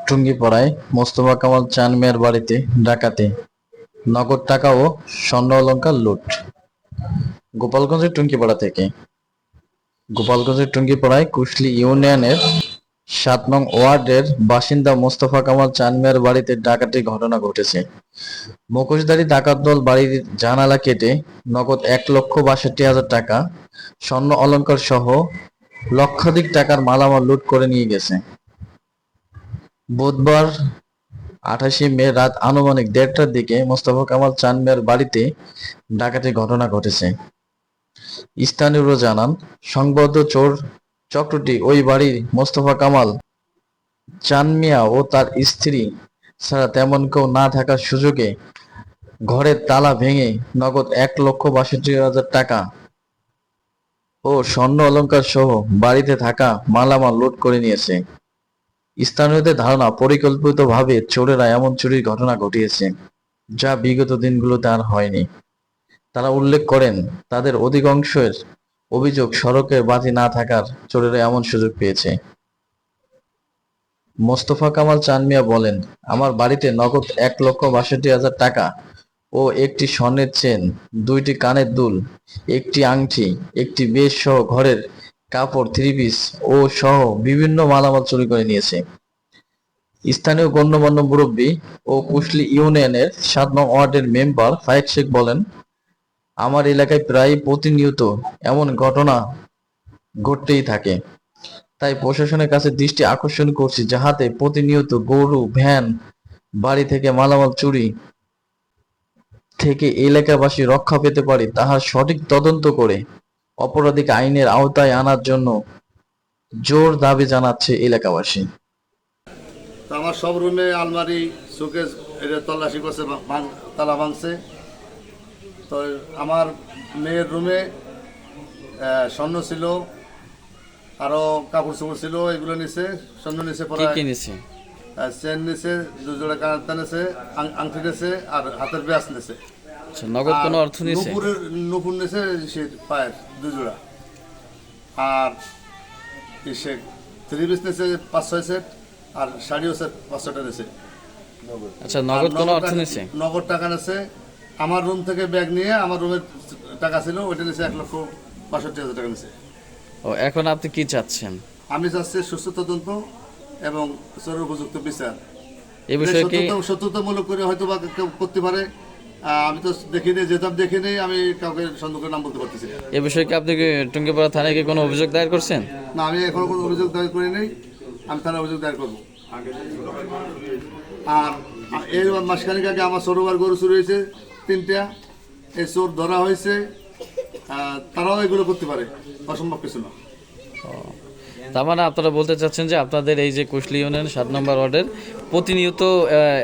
টুঙ্গিপাড়ায় মোস্তফা কামাল চান মিয়ার বাড়িতে ডাকাতি, নগদ টাকা ও স্বর্ণ অলংকার লুট। গোপালগঞ্জের টুঙ্গিপাড়ায় কুশলী ইউনিয়নের ৭ নং ওয়ার্ডের বাসিন্দা মোস্তফা কামাল চান মিয়ার বাড়িতে ডাকাতির ঘটনা ঘটেছে। মুখোশধারী ডাকাত দল বাড়ির জানালা কেটে নগদ ১,৬২,০০০ টাকা, স্বর্ণ অলংকার সহ লক্ষাধিক টাকার মালামাল লুট করে নিয়ে গেছে। বুধবার ২৮ মে রাত আনুমানিক ১:৩০টার দিকে মোস্তফা কামাল চান মিয়ার বাড়িতে ডাকাতির ঘটনা ঘটেছে। স্থানীয়রা জানান, সংঘবদ্ধ চোর চক্রটি ওই বাড়ির মোস্তফা কামাল চান মিয়া ও তার স্ত্রী ছাড়া তেমন কেউ না থাকার সুযোগে ঘরের তালা ভেঙে নগদ ১,৬২,০০০ টাকা ও স্বর্ণ অলংকার সহ বাড়িতে থাকা মালামাল লুট করে নিয়েছে। স্থানীয়দের ধারণা, পরিকল্পিতভাবে চোরেরা এমন চুরির ঘটনা ঘটিয়েছে, যা বিগত দিনগুলোতে আর হয়নি। তারা উল্লেখ করেন, তাদের অধিকাংশের অভিযোগ সড়কের বাতি না থাকার চোরেরা এমন সুযোগ পেয়েছে। মোস্তফা কামাল চান মিয়া বলেন, আমার বাড়িতে নগদ ১,৬২,০০০ টাকা ও একটি স্বর্ণের চেন, ২টি কানের দুল, একটি আংটি, একটি বেশ সহ ঘরের কাপড়, থ্রি পিস ও সহ বিভিন্ন মালামাল চুরি করে নিয়েছে। স্থানীয় গণ্যমান্য মুরব্বী ও কুশলী ইউনিয়নের ৭ নং ওয়ার্ডের মেম্বার ফায়েক শেখ বলেন, আমার এলাকায় প্রায় প্রতিনিয়ত এমন ঘটনা ঘটতেই থাকে। তাই প্রশাসনের কাছে দৃষ্টি আকর্ষণ করছি, যাহাতে প্রতিনিয়ত গরু, ভ্যান, বাড়ি থেকে মালামাল চুরি থেকে এলাকাবাসী রক্ষা পেতে পারে, তাহার সঠিক তদন্ত করে অপরাধীকে আইনের আওতায় আনার জন্য জোর দাবি জানাচ্ছে এলাকাবাসী। তো আমার সব রুমে আলমারি, শোকেস এটা তল্লাশি করছে, তালা ভাঙছে। তো আমার মেয়ের রুমে স্বর্ণ ছিল, আরো কাপড় চোপড় ছিল, এগুলো নিছে। স্বর্ণ নিছে, পরে চেন নিছে, 2 জোড়া কানের নিছে, আংটি নিছে, আর হাতের ব্যাস নিছে। নগদ কোনো অর্থ নিছে? নুপুর নিছে, সে পায়ের 2 জোড়া, আর সে 3 পিস নিছে 5-6 সেট, আর শাড়িও সেট 5-6টা নিছে। আচ্ছা, নগদ কোনো অর্থ নিছে? নগদ টাকা নিছে। আমার রুম থেকে ব্যাগ নিয়ে আমার রুমের টাকা ছিল, ওইটা নিছে ১,৬২,০০০ টাকা নিছে। ও, এখন আপনি কি চাচ্ছেন? আমি চাচ্ছি সুস্থ তদন্ত এবং চোরের উপযুক্ত বিচার। এই বিষয়ে কি সত্যতামূলক করে হয়তো বা কেউ করতে পারে, আমি তো দেখিনি, যেতাম দেখিনি, আমি কাউকে সন্দেহ করে নাম বলতে পারতেছি না। এই বিষয়ে কি আপনি টুঙ্গিপাড়া থানায় কি কোনো অভিযোগ দায়ের করছেন? না, আমি এখনো কোনো অভিযোগ দায়ের করি নাই। আমি থানায় অভিযোগ দায়ের করবো। আর এই মাসখানেক আগে আমার ছোটবার গরু চুরি হয়েছে 3টা, এই চোর ধরা হয়েছে। তারাও এগুলো করতে পারে, অসম্ভব কিছু না। তার মানে আপনারা বলতে চাচ্ছেন যে আপনাদের এই যে কুশলী ইউনিয়ন ৭ নম্বর ওয়ার্ডের প্রতিনিয়ত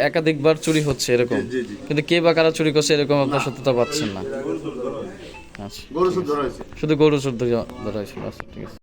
একাধিকবার চুরি হচ্ছে এরকম, কিন্তু কে বা কারা চুরি করছে এরকম আপনার সত্যতা পাচ্ছেন না? আচ্ছা, গরু চোর ধরা হয়েছে, শুধু গরু চোর ধরা হয়েছিল। আচ্ছা, ঠিক আছে।